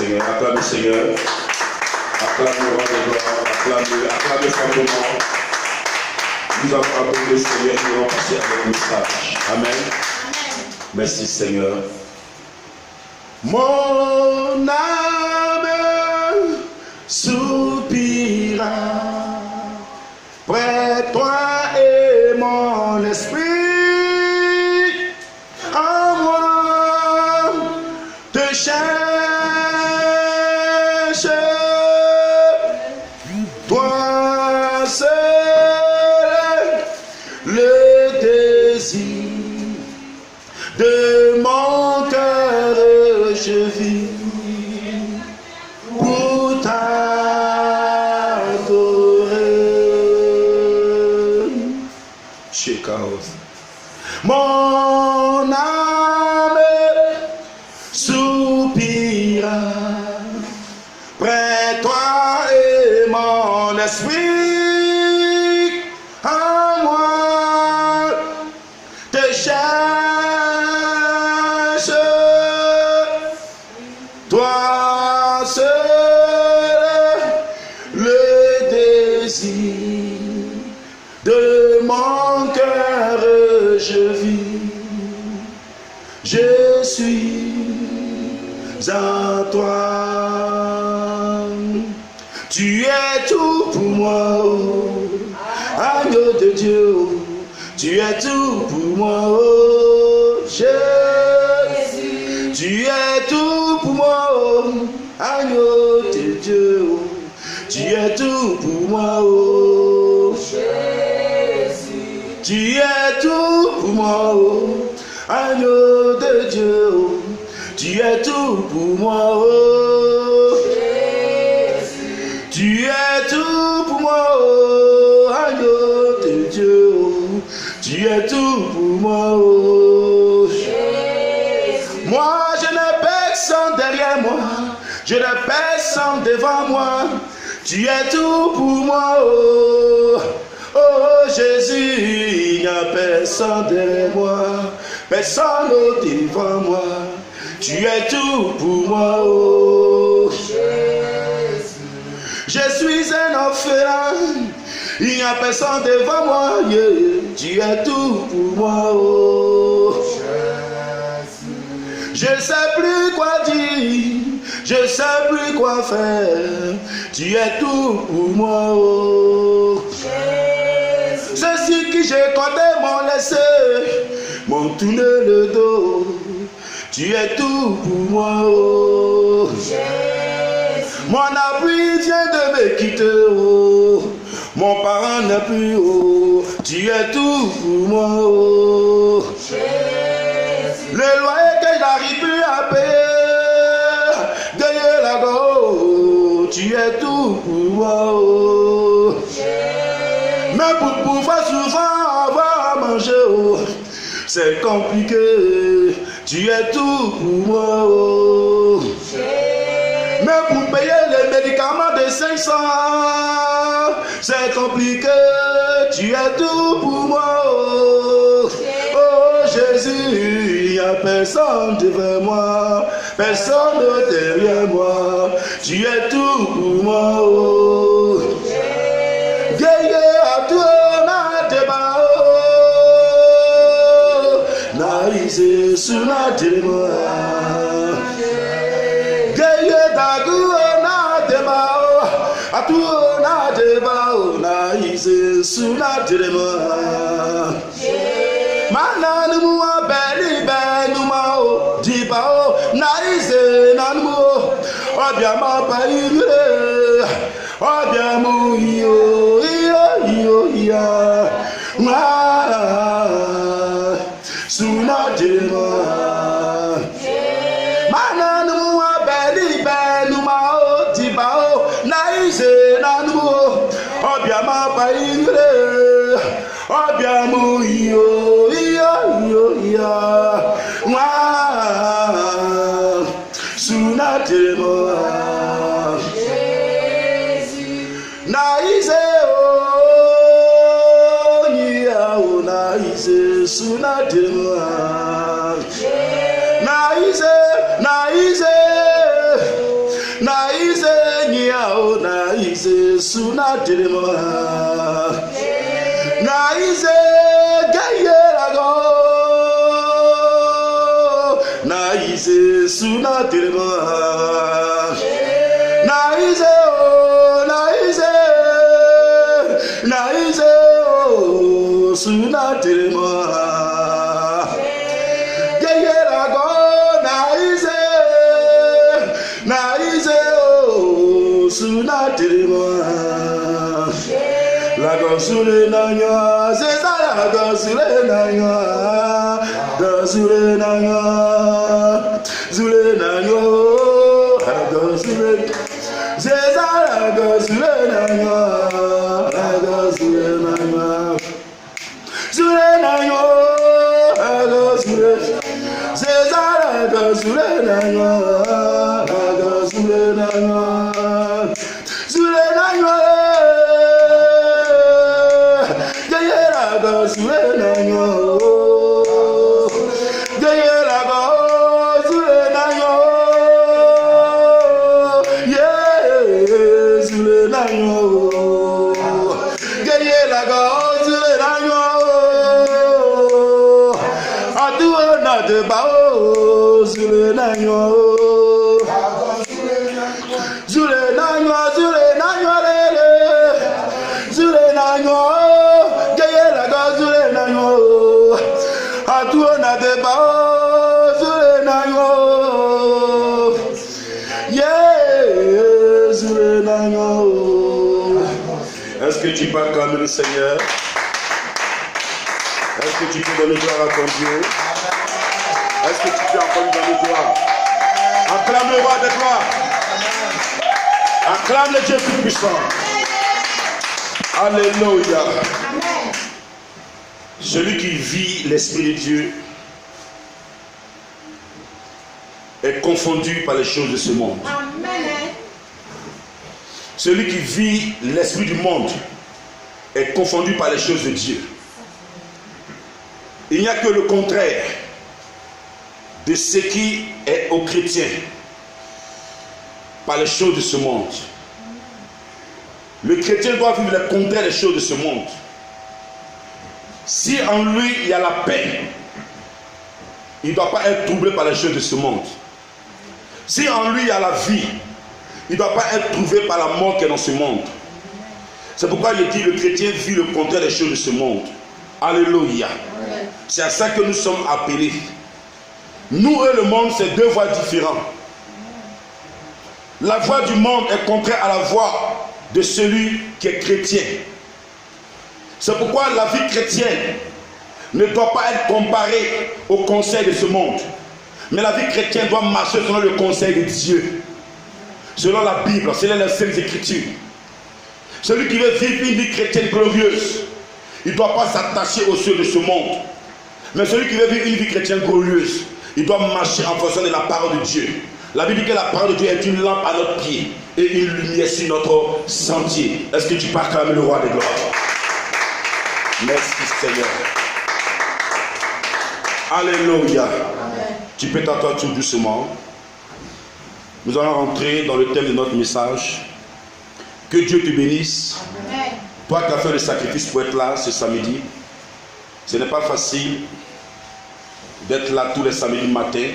Seigneur. Acclame le Seigneur. Acclame le roi de gloire. Acclame simplement. Nous allons adorer le Seigneur et nous allons passer avec le message. Amen. Merci Seigneur. Mon âme soupira près de toi et mon esprit en moi te cherche, toi seul le désir de mon cœur je vis pour t'adorer. Shekaos. Mon âme soupira près de toi et mon esprit en moi te cherche, toi seul le désir de mon cœur je vis. Je suis en toi. Tu es tout pour moi, oh, agneau de Dieu. Tu es tout pour moi, oh, Jésus. Tu es tout pour moi, oh, agneau de Dieu. Tu es tout pour moi, oh, Jésus. Tu es tout pour moi, oh, agneau de Dieu. Tu es tout pour moi, oh, Jésus. Tu es tout pour moi, oh, agneau de Dieu. Tu es tout pour moi, oh, Jésus. Moi, je n'ai personne derrière moi. Je n'ai personne devant moi. Tu es tout pour moi, oh, oh Jésus. Il n'y a personne derrière moi. Personne devant moi. Tu es tout pour moi, oh Jésus. Je suis un orphelin. Il n'y a personne devant moi. Yeah. Tu es tout pour moi, oh Jésus. Je ne sais plus quoi dire. Je ne sais plus quoi faire. Tu es tout pour moi, oh Jésus. Ceux-ci qui j'ai compté m'ont laissé, m'ont tourné le dos. Tu es tout pour moi, oh Jésus. Mon appui vient de me quitter, oh. Mon parent n'est plus, oh. Tu es tout pour moi, oh Jésus. Le loyer que j'arrive plus à payer, derrière la go, tu es tout pour moi, oh Jésus. Mais pour pouvoir souvent avoir à manger, oh, c'est compliqué. Tu es tout pour moi, oh Jésus. Mais pour payer les médicaments de 500, c'est compliqué. Tu es tout pour moi, oh Jésus. Il n'y a personne devant moi, personne derrière moi. Tu es tout pour moi, oh Jésus. Guégué à toi, na débat. Naïse suna dema, geye dagu na dema, atu na dema, naïse suna dema. Mana numu abeli benuma o diba o naïse nanumu obiama paire, obiamu iyo iya. Suna dema, mana numu abeli benuma o diba o naïse nanumu obiama paire, obiamu iyo iya. Suna dema, naïse naïse suna dema, naïse na ize nyao na ize suna direma na ize gayerago na ize suna direma na ize o na ize o suna direma gayerago na ize o suna direma la gosule nanya zeza la gosule nanya gosule nanya zule nanyo la gosule zeza la gosule nanya la gosule nanya zule nanyo la gosule zeza la gosule nanya la gosule nanya zule nanyo Zule nanyo, gayera go zule nanyo, yeah zule nanyo, gayera go zule nanyo, adu na de bao zule nanyo, zule nanyo zule nanyo le, zule nanyo. Est-ce que tu peux acclamer le Seigneur? Est-ce que tu peux donner gloire à ton Dieu? Est-ce que tu peux encore lui donner gloire? Acclame le roi de gloire. Acclame le Dieu tout-puissant. Alléluia. Celui qui vit l'Esprit de Dieu est confondu par les choses de ce monde. Amen. Celui qui vit l'esprit du monde est confondu par les choses de Dieu. Il n'y a que le contraire de ce qui est aux chrétiens par les choses de ce monde. Le chrétien doit vivre le contraire des choses de ce monde. Si en lui il y a la paix, il ne doit pas être troublé par les choses de ce monde. Si en lui il y a la vie, il ne doit pas être trouvé par la mort qui est dans ce monde. C'est pourquoi il dit le chrétien vit le contraire des choses de ce monde. Alléluia. C'est à ça que nous sommes appelés. Nous et le monde, c'est deux voies différentes. La voie du monde est contraire à la voie de celui qui est chrétien. C'est pourquoi la vie chrétienne ne doit pas être comparée au conseil de ce monde. Mais la vie chrétienne doit marcher selon le conseil de Dieu. Selon la Bible, selon les Saintes Écritures. Celui qui veut vivre une vie chrétienne glorieuse, il ne doit pas s'attacher aux cieux de ce monde. Mais celui qui veut vivre une vie chrétienne glorieuse, il doit marcher en fonction de la parole de Dieu. La Bible dit que la parole de Dieu est une lampe à notre pied et une lumière sur notre sentier. Est-ce que tu peux acclamer le roi des gloires? Merci Seigneur. Alléluia. Amen. Tu peux t'asseoir tout doucement. Nous allons rentrer dans le thème de notre message. Que Dieu te bénisse. Amen. Toi qui as fait le sacrifice pour être là ce samedi. Ce n'est pas facile d'être là tous les samedis matin.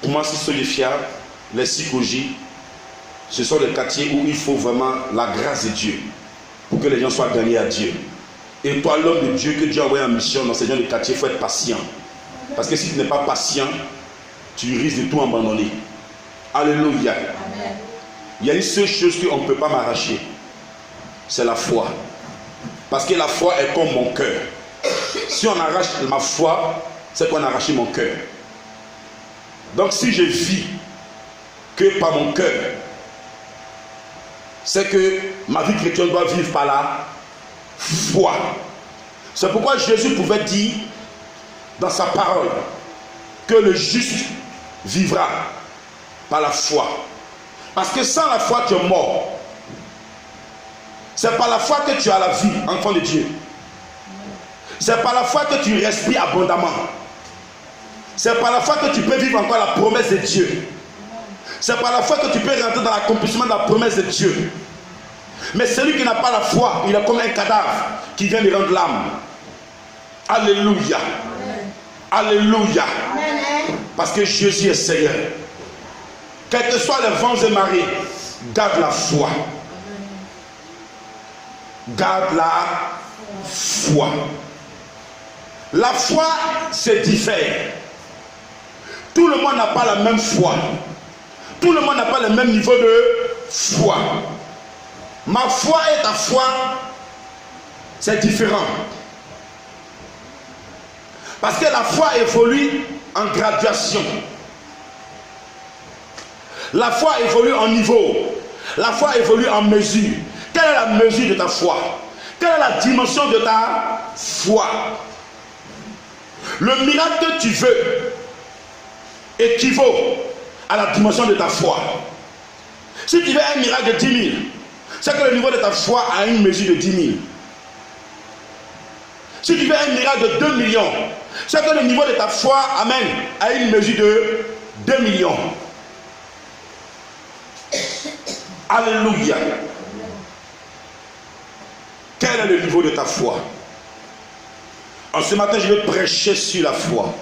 Pour moi, c'est Solifia, les Sikoji. Ce sont les quartiers où il faut vraiment la grâce de Dieu pour que les gens soient gagnés à Dieu. Et toi, l'homme de Dieu que Dieu a envoyé en mission dans ces gens de quartier, il faut être patient. Parce que si tu n'es pas patient, tu risques de tout abandonner. Alléluia. Amen. Il y a une seule chose qu'on ne peut pas m'arracher. C'est la foi. Parce que la foi est comme mon cœur. Si on arrache ma foi, c'est qu'on a arraché mon cœur. Donc si je vis que par mon cœur, c'est que ma vie chrétienne doit vivre par la foi. C'est pourquoi Jésus pouvait dire dans sa parole que le juste vivra par la foi. Parce que sans la foi, tu es mort. C'est par la foi que tu as la vie, enfant de Dieu. C'est par la foi que tu respires abondamment. C'est par la foi que tu peux vivre encore la promesse de Dieu. C'est par la foi que tu peux rentrer dans l'accomplissement de la promesse de Dieu. Mais celui qui n'a pas la foi, il est comme un cadavre qui vient de rendre l'âme. Alléluia. Alléluia. Parce que Jésus est Seigneur. Quels que soient les vents et marées, garde la foi. Garde la foi. La foi, c'est différent. Tout le monde n'a pas la même foi. Tout le monde n'a pas le même niveau de foi. Ma foi et ta foi, c'est différent. Parce que la foi évolue en graduation. La foi évolue en niveau. La foi évolue en mesure. Quelle est la mesure de ta foi? Quelle est la dimension de ta foi? Le miracle que tu veux équivaut à la dimension de ta foi. Si tu veux un miracle de 10 000, c'est que le niveau de ta foi a une mesure de 10 000. Si tu veux un miracle de 2 millions, c'est que le niveau de ta foi, amen, a une mesure de 2 millions. Alléluia. Quel est le niveau de ta foi? En ce matin, je vais prêcher sur la foi.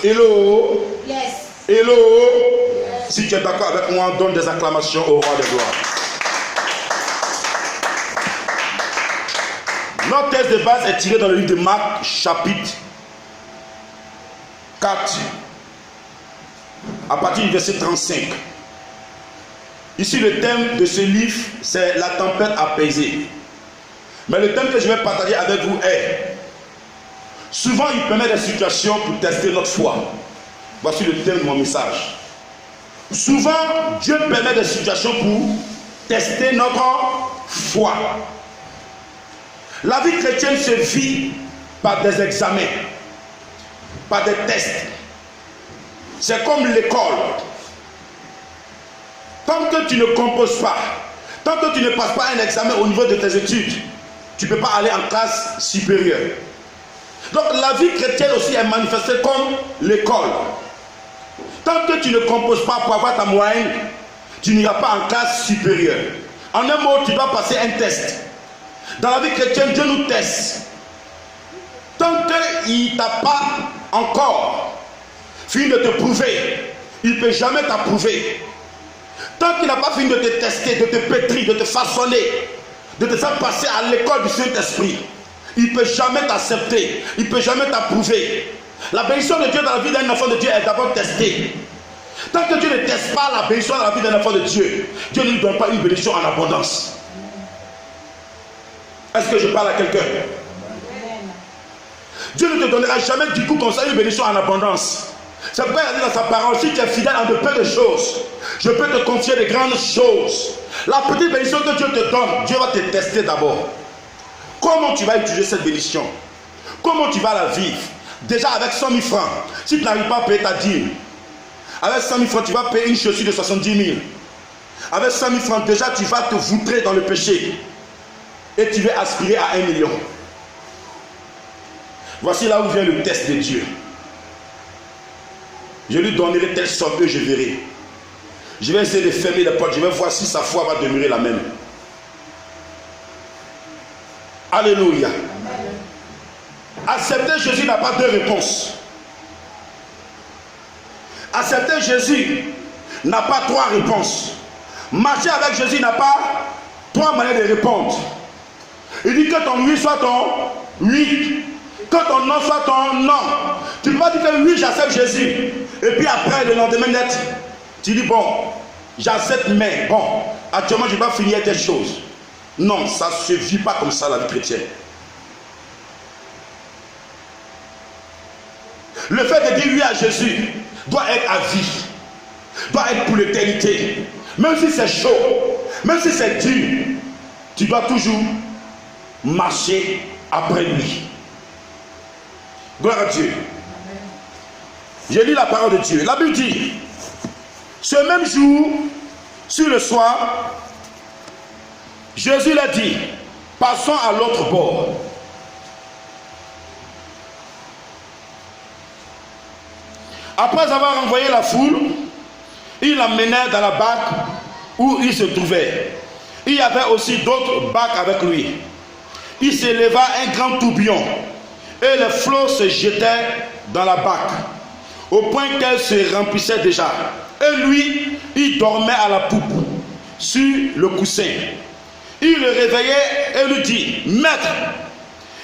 Hello. Yes. Hello. Yes. Si tu es d'accord avec moi, donne des acclamations au roi de gloire. Notre texte de base est tiré dans le livre de Marc, chapitre 4, à partir du verset 35. Ici, le thème de ce livre, c'est la tempête apaisée. Mais le thème que je vais partager avec vous est: souvent, il permet des situations pour tester notre foi. Voici le thème de mon message. Souvent, Dieu permet des situations pour tester notre foi. La vie chrétienne se vit par des examens, par des tests. C'est comme l'école. Tant que tu ne composes pas, tant que tu ne passes pas un examen au niveau de tes études, tu ne peux pas aller en classe supérieure. Donc la vie chrétienne aussi est manifestée comme l'école. Tant que tu ne composes pas pour avoir ta moyenne, tu n'iras pas en classe supérieure. En un mot, tu dois passer un test. Dans la vie chrétienne, Dieu nous teste. Tant qu'il ne t'a pas encore fini de te prouver, il ne peut jamais t'approuver. Tant qu'il n'a pas fini de te tester, de te pétrir, de te façonner, de te faire passer à l'école du Saint-Esprit, il ne peut jamais t'accepter, il ne peut jamais t'approuver. La bénédiction de Dieu dans la vie d'un enfant de Dieu est d'abord testée. Tant que Dieu ne teste pas la bénédiction dans la vie d'un enfant de Dieu, Dieu ne lui donne pas une bénédiction en abondance. Est-ce que je parle à quelqu'un? Dieu ne te donnera jamais du coup comme ça une bénédiction en abondance. C'est pourquoi il a dit dans sa parole: si tu es fidèle en de peu de choses, je peux te confier de grandes choses. La petite bénédiction que Dieu te donne, Dieu va te tester d'abord. Comment tu vas utiliser cette bénédiction? Comment tu vas la vivre? Déjà avec 100 000 francs, si tu n'arrives pas à payer ta dîme, avec 100 000 francs, tu vas payer une chaussure de 70 000. Avec 100 000 francs, déjà tu vas te voutrer dans le péché. Et tu vas aspirer à 1 million. Voici là où vient le test de Dieu. Je lui donnerai telle somme que je verrai. Je vais essayer de fermer les portes. Je vais voir si sa foi va demeurer la même. Alléluia. Accepter Jésus n'a pas deux réponses. Accepter Jésus n'a pas trois réponses. Marcher avec Jésus n'a pas trois manières de répondre. Il dit que ton oui soit ton oui, que ton non soit ton non. Tu ne peux pas dire que oui, j'accepte Jésus, et puis après le lendemain net, tu dis bon, j'accepte, mais bon, actuellement je ne vais pas finir telle chose. Non, ça ne se vit pas comme ça la vie chrétienne. Le fait de dire oui à Jésus doit être à vie, doit être pour l'éternité. Même si c'est chaud, même si c'est dur, tu dois toujours marcher après lui. Gloire à Dieu. J'ai lu la parole de Dieu. La Bible dit: ce même jour, sur le soir, Jésus l'a dit: passons à l'autre bord. Après avoir envoyé la foule, il l'emmenait dans la barque où il se trouvait. Il y avait aussi d'autres barques avec lui. Il s'éleva un grand tourbillon et les flots se jetaient dans la barque au point qu'elle se remplissait déjà. Et lui, il dormait à la poupe sur le coussin. Il le réveillait et lui dit: Maître,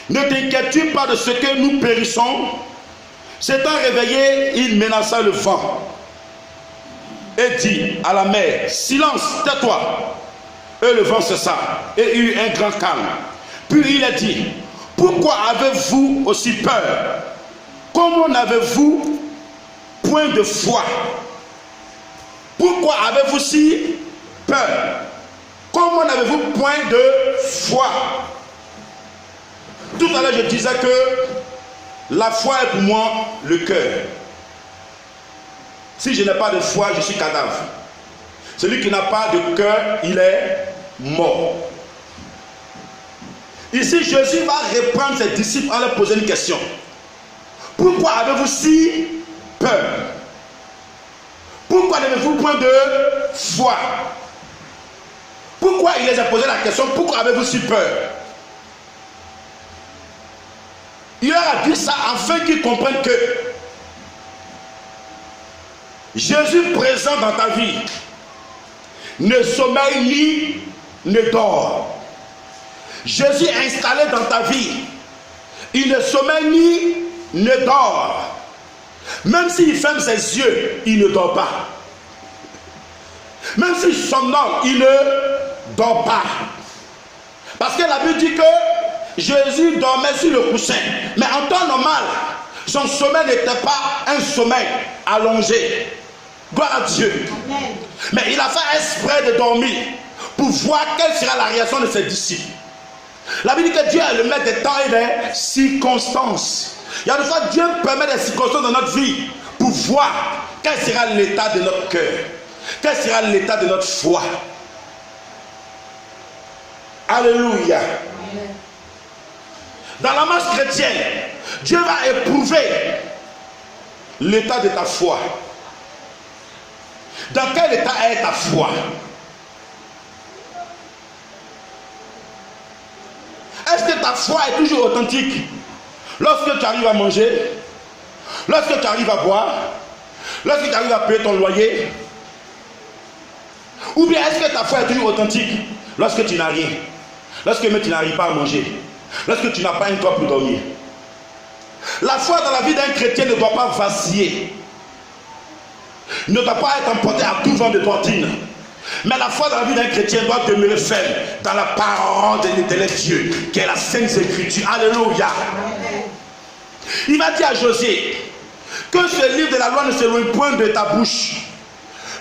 ne t'inquiètes-tu pas de ce que nous périssons? S'étant réveillé, il menaça le vent et dit à la mer: Silence, tais-toi. Et le vent cessa et eut un grand calme. Puis il a dit: Pourquoi avez-vous aussi peur? Comment n'avez-vous point de foi? Pourquoi avez-vous si peur? Comment n'avez-vous point de foi? Tout à l'heure je disais que la foi est pour moi le cœur. Si je n'ai pas de foi, je suis cadavre. Celui qui n'a pas de cœur, il est mort. Ici, Jésus va reprendre ses disciples en leur posant une question. Pourquoi avez-vous si peur? Pourquoi n'avez-vous point de foi? Pourquoi il les a posé la question? Pourquoi avez-vous si peur? Il leur a dit ça afin qu'ils comprennent que Jésus présent dans ta vie ne sommeille ni ne dort. Jésus installé dans ta vie, il ne sommeille ni ne dort. Même s'il ferme ses yeux, il ne dort pas. Même s'il somnole, il ne dort pas. Parce que la Bible dit que Jésus dormait sur le coussin. Mais en temps normal, son sommeil n'était pas un sommeil allongé. Gloire à Dieu. Amen. Mais il a fait exprès de dormir pour voir quelle sera la réaction de ses disciples. La Bible dit que Dieu est le maître des temps et des circonstances. Il y a des fois Dieu permet des circonstances dans notre vie pour voir quel sera l'état de notre cœur, quel sera l'état de notre foi. Alléluia. Amen. Dans la marche chrétienne, Dieu va éprouver l'état de ta foi. Dans quel état est ta foi? Est-ce que ta foi est toujours authentique? Lorsque tu arrives à manger, lorsque tu arrives à boire, lorsque tu arrives à payer ton loyer, ou bien est-ce que ta foi est toujours authentique lorsque tu n'as rien, lorsque même tu n'arrives pas à manger, lorsque tu n'as pas un toit pour dormir? La foi dans la vie d'un chrétien ne doit pas vaciller, ne doit pas être emportée à tout vent de doctrine. Mais la foi dans la vie d'un chrétien doit demeurer ferme dans la parole de l'éternel Dieu, qui est la Sainte Écriture. Alléluia. Il va dire à Josué que ce livre de la loi ne s'éloigne point de ta bouche.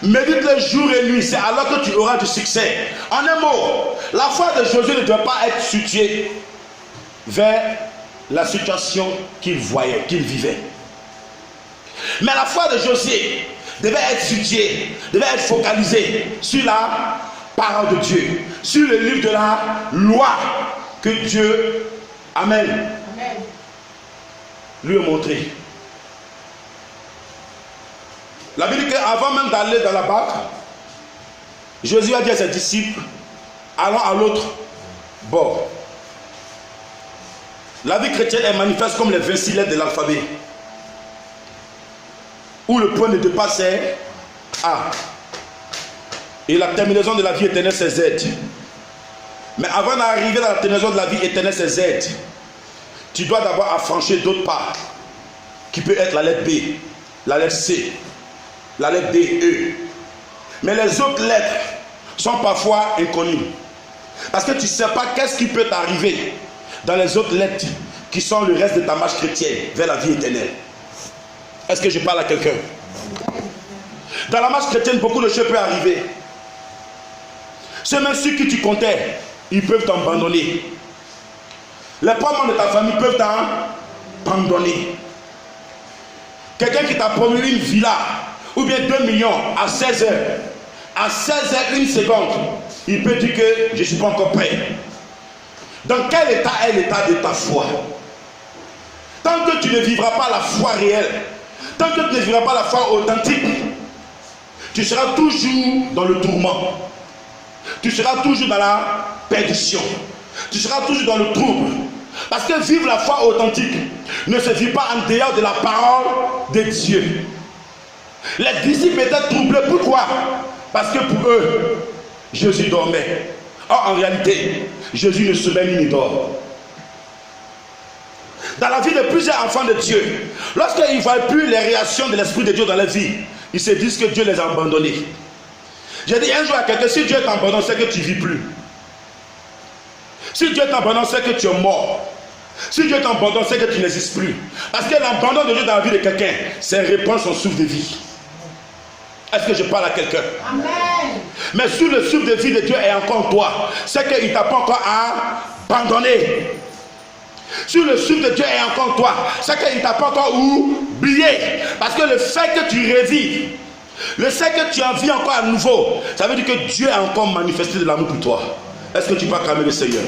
Médite-le jour et nuit, c'est alors que tu auras du succès. En un mot, la foi de Josué ne doit pas être située vers la situation qu'il voyait, qu'il vivait. Mais la foi de Josué devait être située, devait être focalisée sur la parole de Dieu, sur le livre de la loi que Dieu, Amen, lui a montré. La Bible dit qu'avant même d'aller dans la barque, Jésus a dit à ses disciples: allons à l'autre bord. La vie chrétienne est manifeste comme les 26 lettres de l'alphabet, où le point de départ c'est A et la terminaison de la vie éternelle c'est Z. Mais avant d'arriver dans la terminaison de la vie éternelle c'est Z, tu dois d'abord affranchir d'autres pas, qui peut être la lettre B, la lettre C, la lettre D, E. Mais les autres lettres sont parfois inconnues, parce que tu ne sais pas qu'est-ce qui peut t'arriver dans les autres lettres qui sont le reste de ta marche chrétienne vers la vie éternelle. Est-ce que je parle à quelqu'un? Dans la marche chrétienne, beaucoup de choses peuvent arriver. Ceux même ceux qui tu comptais, ils peuvent t'abandonner. Les membres de ta famille peuvent t'abandonner. Quelqu'un qui t'a promis une villa ou bien 2 millions à 16 heures, à 16 heures 1 seconde, il peut dire que je ne suis pas encore prêt. Dans quel état est l'état de ta foi? Tant que tu ne vivras pas la foi réelle, tant que tu ne vivras pas la foi authentique, tu seras toujours dans le tourment. Tu seras toujours dans la perdition. Tu seras toujours dans le trouble. Parce que vivre la foi authentique ne se vit pas en dehors de la parole de Dieu. Les disciples étaient troublés. Pourquoi? Parce que pour eux, Jésus dormait. Or, en réalité, Jésus ne sommeille ni dort. Dans la vie de plusieurs enfants de Dieu, lorsqu'ils ne voient plus les réactions de l'Esprit de Dieu dans leur vie, ils se disent que Dieu les a abandonnés. J'ai dit un jour à quelqu'un, si Dieu t'abandonne, c'est que tu ne vis plus. Si Dieu t'abandonne, c'est que tu es mort. Si Dieu t'abandonne, c'est que tu n'existes plus. Parce que l'abandon de Dieu dans la vie de quelqu'un, c'est répandre son souffle de vie. Est-ce que je parle à quelqu'un? Amen. Mais si le souffle de vie de Dieu est encore en toi, c'est qu'il ne t'a pas encore abandonné. Si le souffle de Dieu est encore en toi, c'est qu'il ne t'a pas encore oublié. Parce que le fait que tu revives, le fait que tu en vis encore à nouveau, ça veut dire que Dieu a encore manifesté de l'amour pour toi. Est-ce que tu peux acclamer le Seigneur?